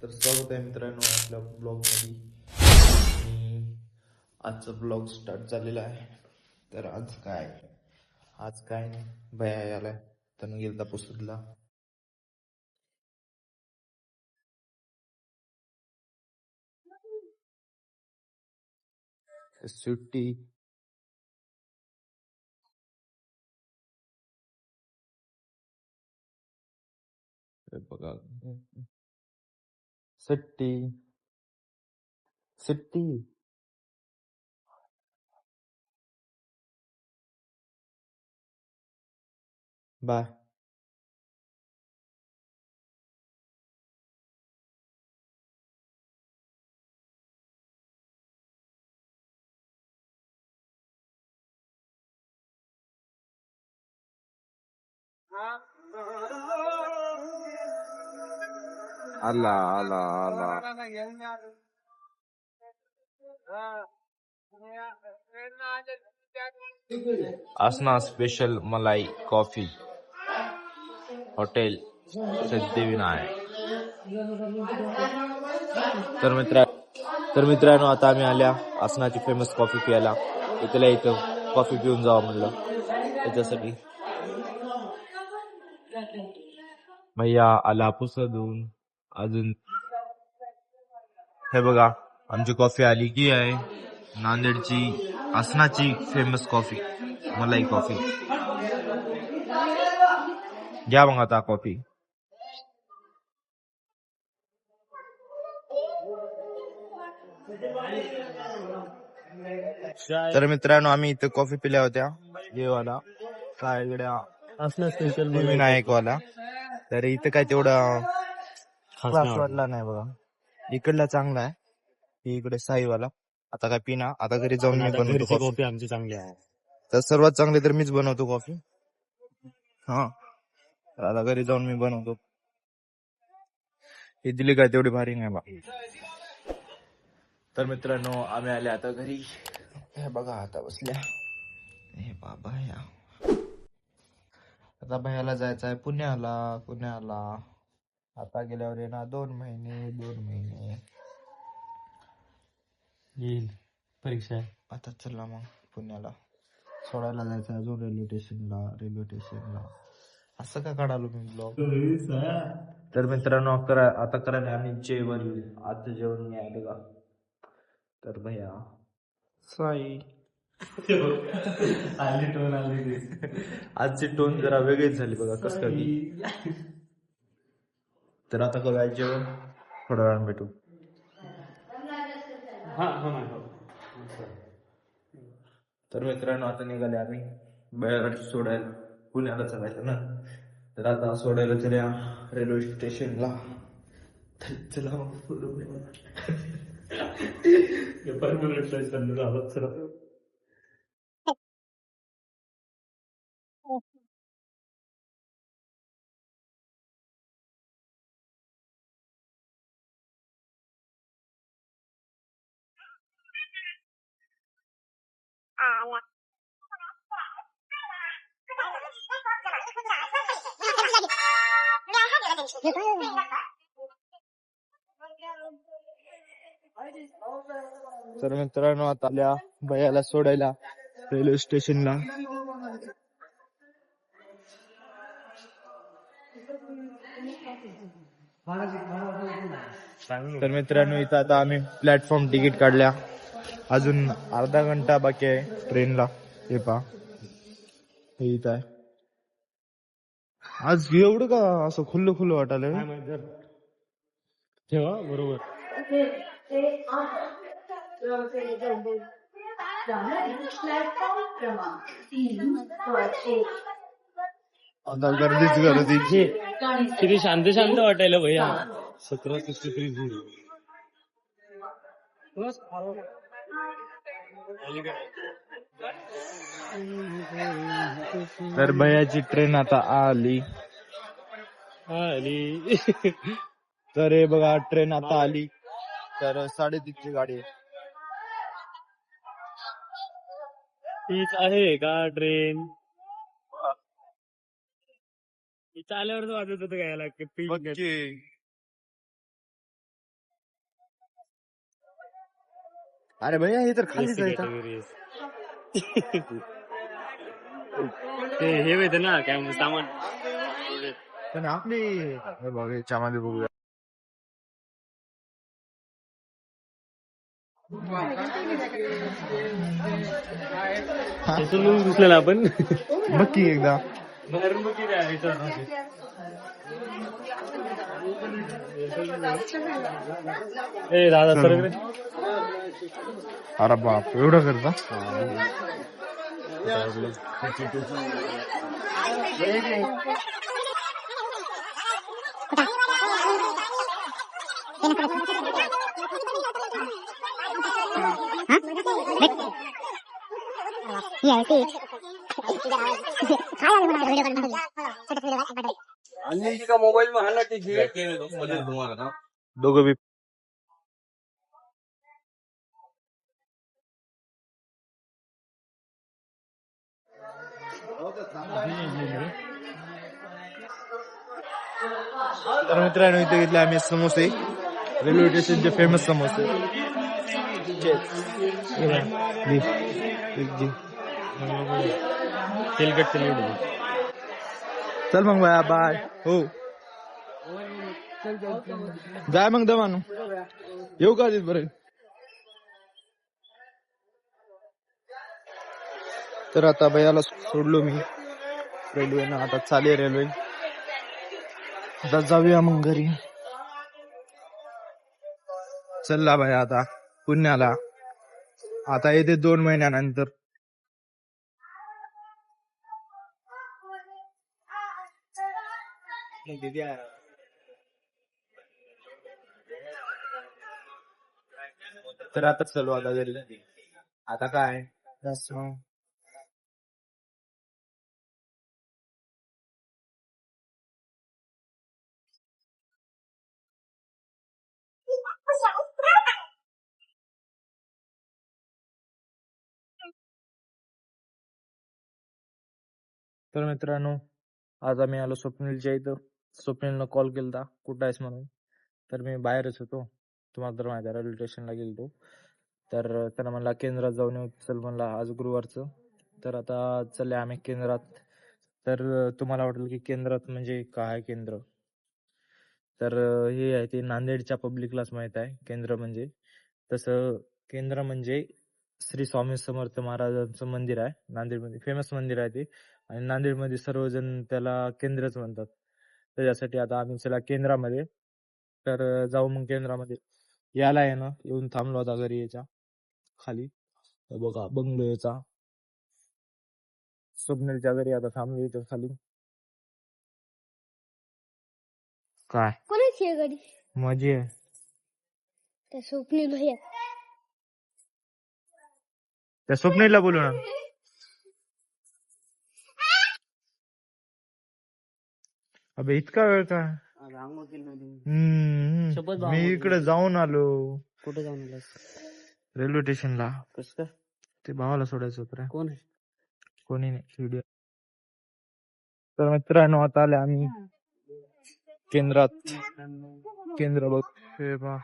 तर स्वागत आहे मित्रांनो आपल्या ब्लॉगमध्ये. आणि आजचा ब्लॉग स्टार्ट झालेला आहे. तर आज काय नाही, भया यालाय त्यानं गेलता पुसदला. सुट्टी बघा, सुट्टी सुट्टी बाय. आला आला आला. असना स्पेशल मलाई कॉफी हॉटेल सिद्धिविनायक. तर मित्रांनो आता आम्ही आल्या आसनाची फेमस कॉफी प्यायला. इथं कॉफी पिऊन जावं म्हणलं त्याच्यासाठी. भैया आला पुसदून. अजून हे बघा आमची कॉफी आली की आहे. नांदेडची आसनाची फेमस कॉफी मलाई कॉफी. घ्या मग आता कॉफी. तर मित्रांनो आम्ही इथं कॉफी पिल्या होत्या. जेवाला काय गड्या स्पेशल विनायकवाला. तर इथं काय तेवढा क्लास वाटला नाही बघा. इकडला चांगला आहे, इकडे साईवाला. आता काय पिना, आता घरी जाऊन मी बनवतो कॉफी आमची चांगली आहे. तर सर्वात चांगली तर मीच बनवतो कॉफी. हा तर आता घरी जाऊन मी बनवतो. ही दिली काय तेवढी भारी नाही बा. तर मित्रांनो आम्ही आले आता घरी. हे बघा आता बसल्या. हे बाबा या आता भैयाला जायचं आहे पुण्याला. आता गेल्यावर येणार 2 महिने येईल परीक्षा आहे. आता चला मग पुण्याला सोडायला जायचं अजून रेल्वे स्टेशनला. असं का काढालो मी ब्लॉग. तर मित्रांनो आता करायला आम्ही जेवण. आजचं जेवण मी आहे बघा. तर भैया साई आजची टोन जरा वेगळीच झाली बघा कस काय. तर आता करूया जेवण, थोड्या वेळानं भेटू. तर मित्रांनो आता निघाले आम्ही भैयाला सोडायला. पुण्याला चालायचं ना, तर आता सोडायला चल्या रेल्वे स्टेशनला. चला तर मित्रांनो आता आल्या भैयाला सोडायला रेल्वे स्टेशनला. तर मित्रांनो इथं आता आम्ही प्लॅटफॉर्म तिकीट काढल्या. अजून अर्धा घंटा बाकी आहे ट्रेनला. हे पहा हे इथं आहे. आज एवढं का असं खुल्लं वाटायला. ठेवा बरोबर. आता गर्दी किती शांत वाटायला भैया. 17:63. तर भैयाची ट्रेन आता आली. तर हे बघा ट्रेन आता आली. तर 3:30ची गाडी आहे. हीच आहे का ट्रेन. चाल्यावर वाजत होतं काय. अरे भैया हे तर खाली एसी जायचं कॅटेगरी ते हे होते ना काय म्हणतात, सामान पण आपली हे बघ याच्यामध्ये बघूया त्यातून घुसलं ना आपण बघ की एकदा बाहेरून बघ की काय याच्यात नव्हते. ए दादा सर अरे बाप एवढं करता मोबाईल में हालना तुम्हारा दोघं बी तर मित्रांनो इथे घेतले आम्ही समोसे रेल्वे स्टेशनचे फेमस समोसे तेलकट तेल चल मग बाय बाय हो जाय मग दमानू येऊ का तिथपर्यंत तर आता भैयाला सोडलो मी रेल्वेनं आता चाले रेल्वे आता जाऊया मग घरी चलला भाई आता पुण्याला आता येते 2 महिन्यानंतर तर आता चलो आता घरी आता काय तर मित्रांनो आज आम्ही आलो स्वप्नीलच्या इथं स्वप्नीलनं कॉल केलता कुठं आहेस म्हणून तर मी बाहेरच होतो तुम्हाला तर माहिती आहे रेल्वे स्टेशनला गेलतो तर त्यानं म्हणला केंद्रात जाऊन येऊ चल म्हणला आज गुरुवारचं तर आता चालले आम्ही केंद्रात तर तुम्हाला वाटेल की केंद्रात म्हणजे काय केंद्र तर हे आहे ते नांदेडच्या पब्लिकलाच माहित आहे केंद्र म्हणजे तसं केंद्र म्हणजे श्री स्वामी समर्थ महाराजांचं मंदिर आहे नांदेडमध्ये फेमस मंदिर आहे ते आणि नांदेडमध्ये सर्वजण त्याला केंद्रच म्हणतात त्याच्यासाठी आता आम्ही चला केंद्रामध्ये तर जाऊ मग केंद्रामध्ये याला आहे ना येऊन थांबलो आता घरी याच्या खाली बघा बंगलो याचा स्वप्नीलच्या घरी आता थांबलो याच्या खाली काय कोणाची आहे गाडी मजी आहे त्या स्वप्नील भैया त्या स्वप्नीलला बोलू ना अबे इतका वेळ का मी इकडे जाऊन आलो कुठे जाऊन आलास रेल्वे स्टेशनला कस काय ते भावाला सोडायचं होतं रे. कोण आहे कोणी नाही व्हिडिओ तर मित्रांनो आता आले आम्ही केंद्रात केंद्र बघ हे बा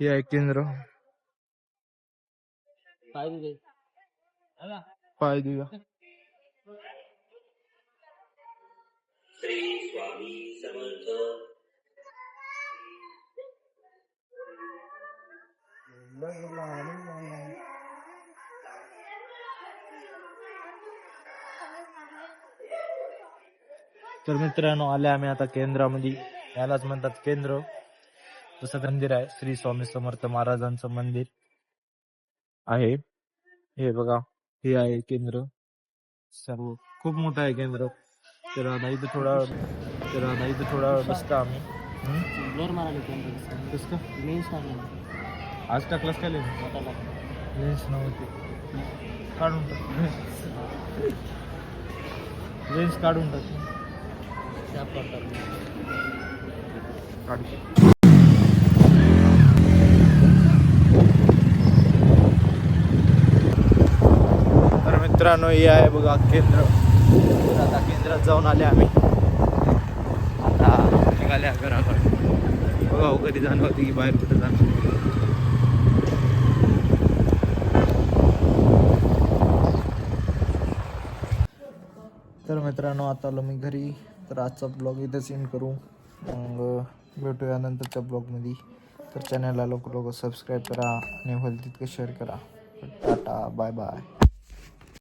हे आहे केंद्र पाय देऊया तर मित्रांनो आले आम्ही आता केंद्रामध्ये यालाच म्हणतात केंद्र जसं मंदिर आहे श्री स्वामी समर्थ महाराजांचं मंदिर आहे हे बघा हे आहे केंद्र सर्व खूप मोठं आहे केंद्र तर आता इथं थोडा वेळ बसतो आम्ही ब्लर मारायला कसं का लेन्स टाकला आज टाकलास का लेन्स नव्हते काढून टाक लेन्स काढून टाक तर मित्रांनो हे आहे बघा केंद्र आता केंद्रात जाऊन आले आम्ही आता निघाल्या घराकडे बघा कधी जाणं होती की बाहेर कुठे जाणं तर मित्रांनो आता आलो मी घरी. तर आजचा ब्लॉग इथंच एंड करू. मग भेटूया नंतरच्या ब्लॉगमध्ये. तर चॅनलला लवकर सबस्क्राईब करा आणि होईल तितकं शेअर करा. Tata bye bye.